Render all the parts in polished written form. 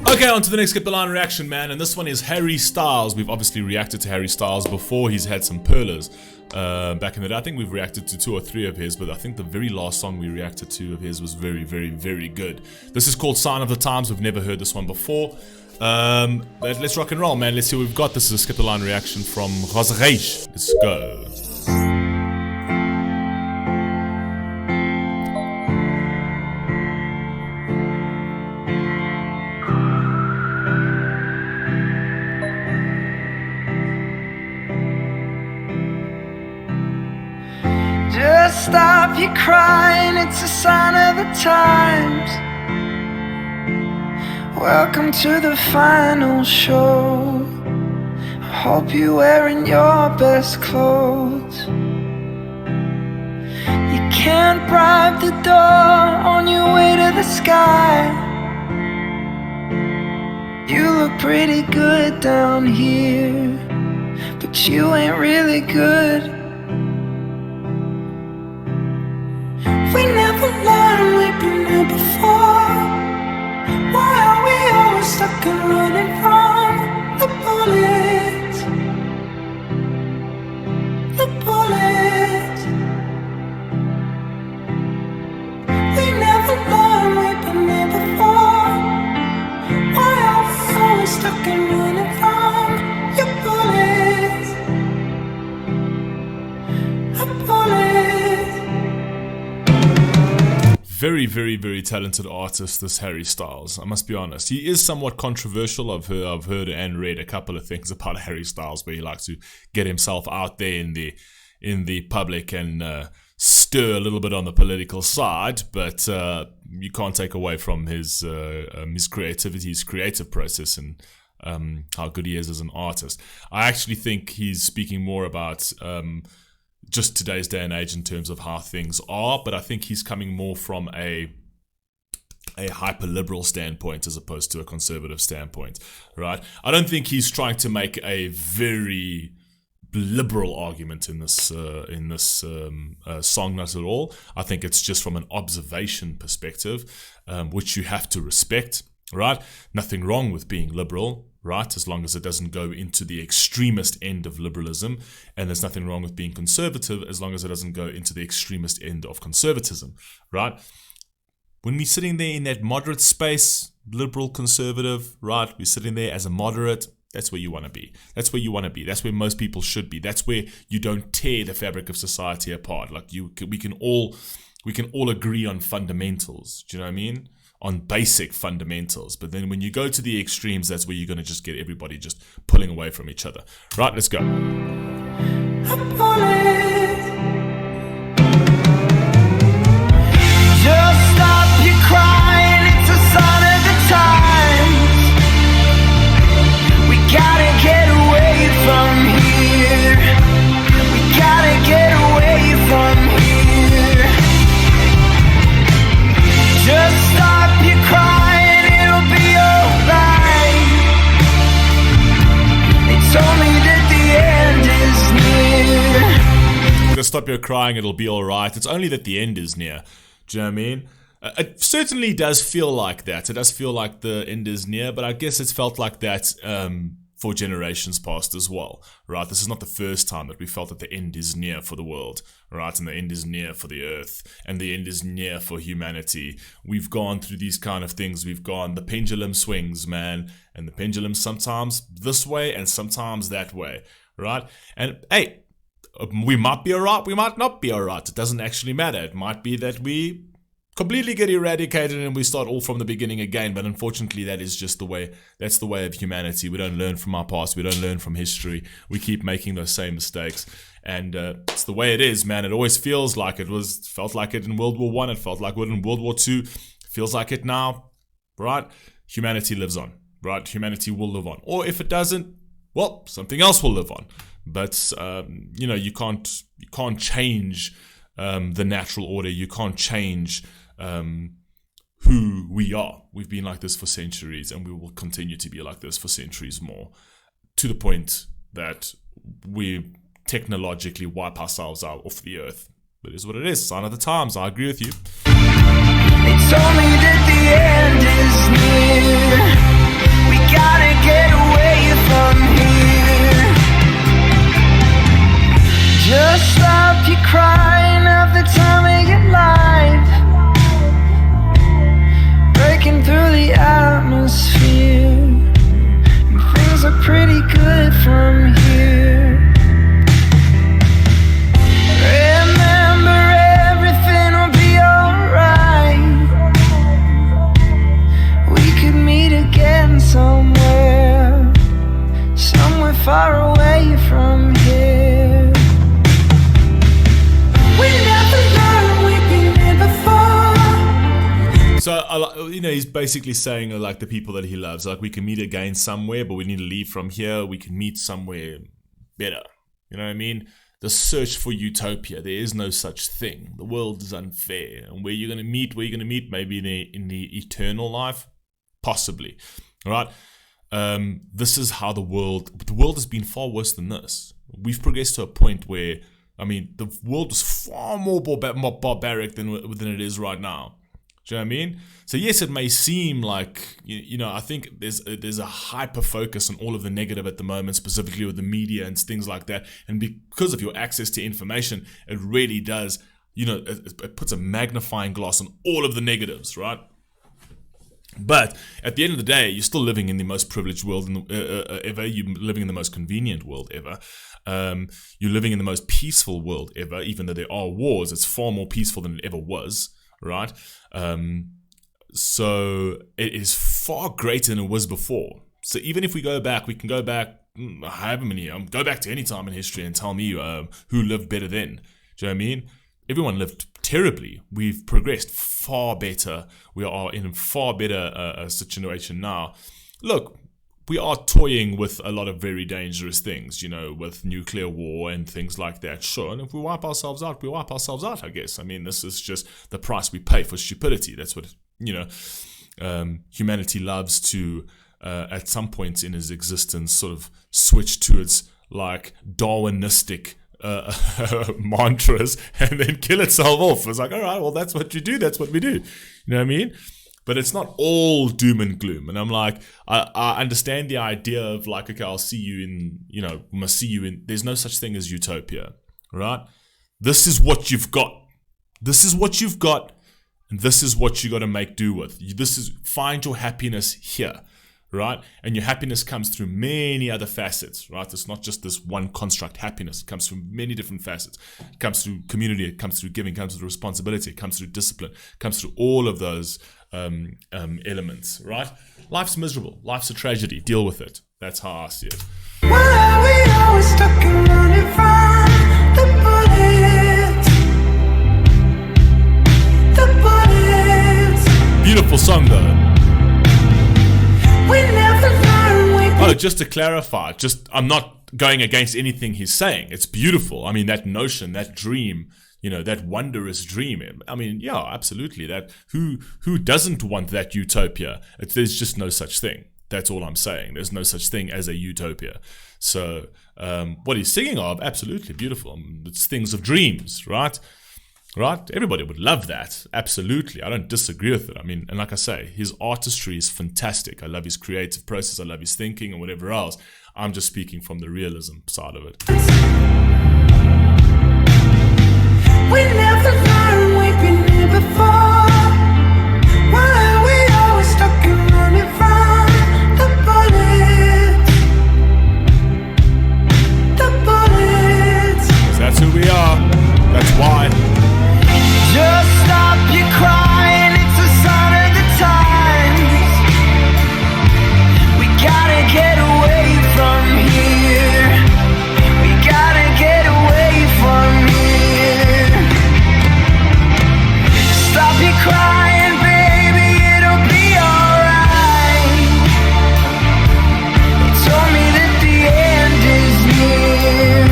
Okay, on to the next Skip the Line reaction, man, and this one is Harry Styles. We've obviously reacted to Harry Styles before. He's had some perlers back in the day. I think we've reacted to 2 or 3 of his, but I think the very last song we reacted to of his was very, very, very good. This is called Sign of the Times. We've never heard this one before. But let's rock and roll, man. Let's see what we've got. This is a Skip the Line reaction from Rozereich. Let's go. Just stop your crying, it's a sign of the times. Welcome to the final show. I hope you're wearing your best clothes. You can't bribe the door on your way to the sky. You look pretty good down here, but you ain't really good. We never learned, we've been here before. Why are we always stuck and running from the bullets? The bullets. We never learned, we've been here before. Why are we always stuck and running from your bullets? The bullets. Very, very, very talented artist, this Harry Styles. I must be honest. He is somewhat controversial. I've heard and read a couple of things about Harry Styles where he likes to get himself out there in the public and stir a little bit on the political side. But you can't take away from his creativity, his creative process, and how good he is as an artist. I actually think he's speaking more about just today's day and age in terms of how things are, but I think he's coming more from a hyper-liberal standpoint as opposed to a conservative standpoint, right? I don't think he's trying to make a very liberal argument in this song, not at all. I think it's just from an observation perspective, which you have to respect, right? Nothing wrong with being liberal, right, as long as it doesn't go into the extremist end of liberalism, and there's nothing wrong with being conservative as long as it doesn't go into the extremist end of conservatism, right? When we're sitting there in that moderate space, liberal, conservative, right, we're sitting there as a moderate, that's where you want to be. That's where you want to be. That's where most people should be. That's where you don't tear the fabric of society apart. Like we can all agree on fundamentals, do you know what I mean? On basic fundamentals, but then when you go to the extremes, that's where you're going to just get everybody just pulling away from each other. Right, let's go. Just stop your crying, it's a sign of the times. We gotta get away from here. We gotta get away from here. Just stop your crying, it'll be alright. It's only that the end is near. Just stop your crying, it'll be alright. It's only that the end is near. Do you know what I mean? It certainly does feel like that. It does feel like the end is near, but I guess it's felt like that for generations past as well, right? This is not the first time that we felt that the end is near for the world, right? And the end is near for the earth, and the end is near for humanity. We've gone through these kind of things. The pendulum swings, man, and the pendulum sometimes this way and sometimes that way, right? And hey, we might be alright, we might not be alright. It doesn't actually matter. It might be that we completely get eradicated and we start all from the beginning again, but unfortunately that is just the way, that's the way of humanity. We don't learn from our past, we don't learn from history, we keep making those same mistakes, and it's the way it is, man. It always feels like felt like it in World War One, it felt like it in World War Two, feels like it now, right? Humanity lives on, right? Humanity will live on, or if it doesn't, well, something else will live on. But you can't change the natural order. You can't change who we are. We've been like this for centuries, and we will continue to be like this for centuries more, to the point that we technologically wipe ourselves out off the earth. But it is what it is. Sign of the times. I agree with you. It's only that the end is near. he's basically saying like the people that he loves, like we can meet again somewhere, but we need to leave from here. We can meet somewhere better. You know what I mean? The search for utopia. There is no such thing. The world is unfair. And where you're going to meet, maybe in the eternal life, possibly. All right. This is how the world has been far worse than this. We've progressed to a point where, I mean, the world was far more barbaric than it is right now. Do you know what I mean? So yes, it may seem like, I think there's a hyper focus on all of the negative at the moment, specifically with the media and things like that. And because of your access to information, it really does, it puts a magnifying glass on all of the negatives, right? But at the end of the day, you're still living in the most privileged world ever. You're living in the most convenient world ever. You're living in the most peaceful world ever. Even though there are wars, it's far more peaceful than it ever was, right? So it is far greater than it was before. So even if we go back, we can go back however many, go back to any time in history and tell me who lived better then. Do you know what I mean? Everyone lived terribly. We've progressed far better. We are in a far better situation now. Look, we are toying with a lot of very dangerous things, with nuclear war and things like that. Sure, and if we wipe ourselves out, we wipe ourselves out, I guess. I mean, this is just the price we pay for stupidity. That's what, humanity loves to, at some point in its existence, sort of switch to its, like, Darwinistic mantras and then kill itself off. It's like, all right, well, that's what you do. That's what we do. You know what I mean? But it's not all doom and gloom. And I'm like, I understand the idea of like, okay, I'll see you in, must see you in, there's no such thing as utopia, right? This is what you've got. This is what you've got. And this is what you got to make do with. Find your happiness here. Right? And your happiness comes through many other facets, right? It's not just this one construct happiness. It comes from many different facets. It comes through community, it comes through giving, it comes through responsibility, it comes through discipline, it comes through all of those elements, right? Life's miserable. Life's a tragedy. Deal with it. That's how I see it. Why are we always stuck and running from the bullets? Beautiful song though. We never learn. Oh, just to clarify, I'm not going against anything he's saying. It's beautiful. I mean, that notion, that dream, that wondrous dream. I mean, yeah, absolutely. That who doesn't want that utopia? There's just no such thing. That's all I'm saying. There's no such thing as a utopia. So what he's singing of, absolutely beautiful. It's things of dreams, right? Right? Everybody would love that. Absolutely. I don't disagree with it. I mean, and like I say, his artistry is fantastic. I love his creative process. I love his thinking and whatever else. I'm just speaking from the realism side of it. We never learn, we've been here before. Why are we always stuck and running from the bullets? 'Cause that's who we are. That's why. Just stop your crying, it's a sign of the times. We gotta get away from here. We gotta get away from here. Stop your crying, baby, it'll be alright. They told me that the end is near.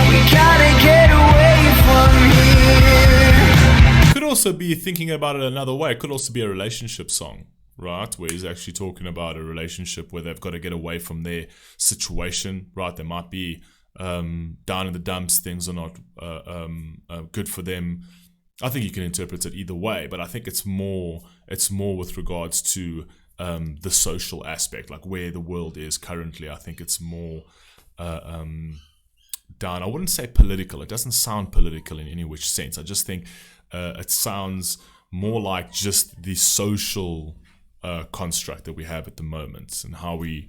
We gotta get away from here. Could also be thinking about it another way. It could also be a relationship song, right? Where he's actually talking about a relationship where they've got to get away from their situation, right? They might be down in the dumps, things are not good for them. I think you can interpret it either way, but I think it's more with regards to the social aspect, like where the world is currently. I think it's more down. I wouldn't say political. It doesn't sound political in any which sense. I just think it sounds more like just the social construct that we have at the moment, and how we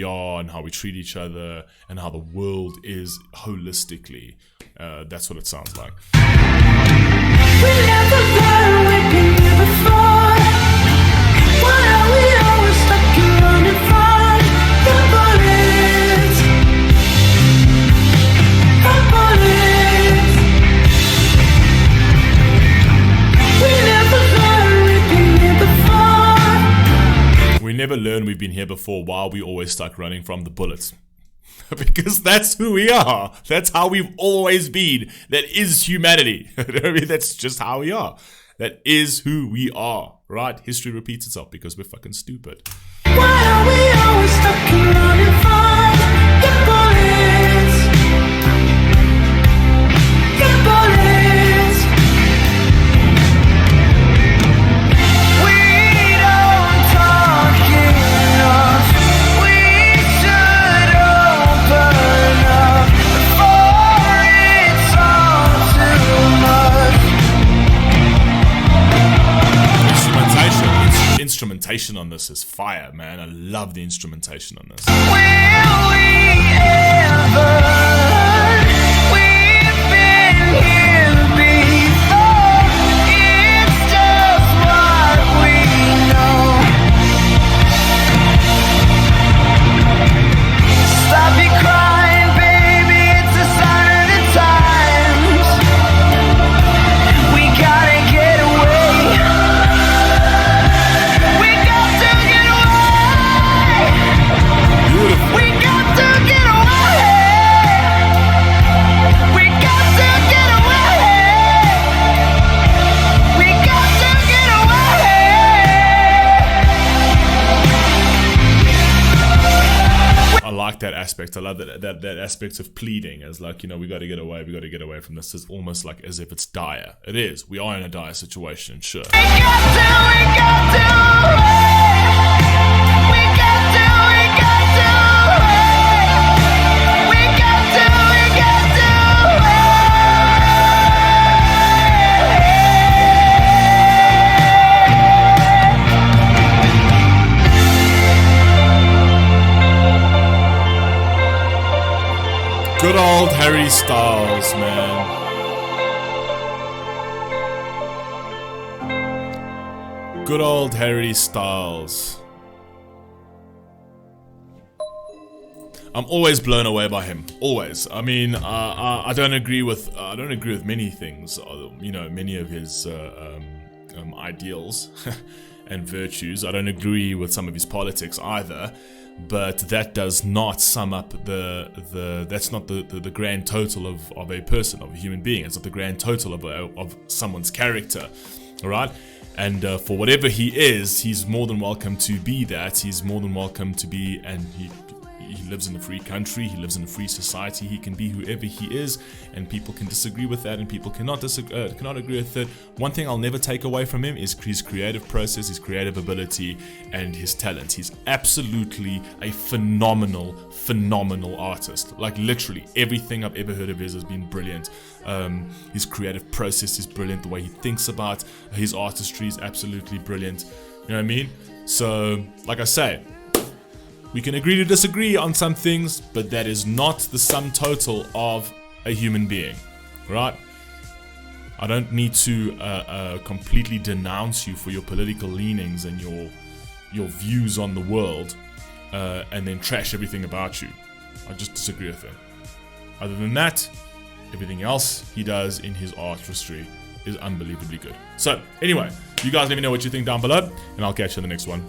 are and how we treat each other and how the world is holistically. That's what it sounds like. We never learn, we've been here before. Why are we always stuck and running from the bullets? The bullets. We never learn, we've been here never learn we've been here before, why are we always stuck running from the bullets? Because that's who we are. That's how we've always been. That is humanity. I mean, that's just how we are. That is who we are, right? History repeats itself because we're fucking stupid. Why are we always stuck running from the bullets? The bullets. We don't talk enough. We should open up before it's all too much. Instrumentation on this is fire, man. I love the instrumentation on this. Will we ever? We've been here before. It's just what we know. Stop your crying, baby. It's a sign of the times. We gotta get away. We got to get away. We got to get away. We got to get away. We got to get away. I like that aspect. I love that aspect of pleading as like, you know, we got to get away. We got to get away from this. It's almost like as if it's dire. It is. We are in a dire situation, sure. We got to away. We got to away. We got to away. Good old Harry Styles, man. Good old Harry Styles. I'm always blown away by him. Always. I mean, I don't agree with many things. You know, many of his ideals and virtues. I don't agree with some of his politics either. But that does not sum up that's not the grand total of a person, of a human being. It's not the grand total of someone's character, all right? And for whatever he is, he's more than welcome to be that. He's more than welcome to be, and he lives in a free country, he lives in a free society, he can be whoever he is, and people can disagree with that, and people cannot agree with it. One thing I'll never take away from him is his creative process, his creative ability, and his talent. He's absolutely a phenomenal artist. Like literally everything I've ever heard of his has been brilliant. His creative process is brilliant. The way he thinks about his artistry is absolutely brilliant. You know what I mean? So, like I say, we can agree to disagree on some things, but that is not the sum total of a human being, right? I don't need to completely denounce you for your political leanings and your views on the world, and then trash everything about you. I just disagree with it. Other than that, everything else he does in his artistry is unbelievably good. So, anyway, you guys let me know what you think down below, and I'll catch you in the next one.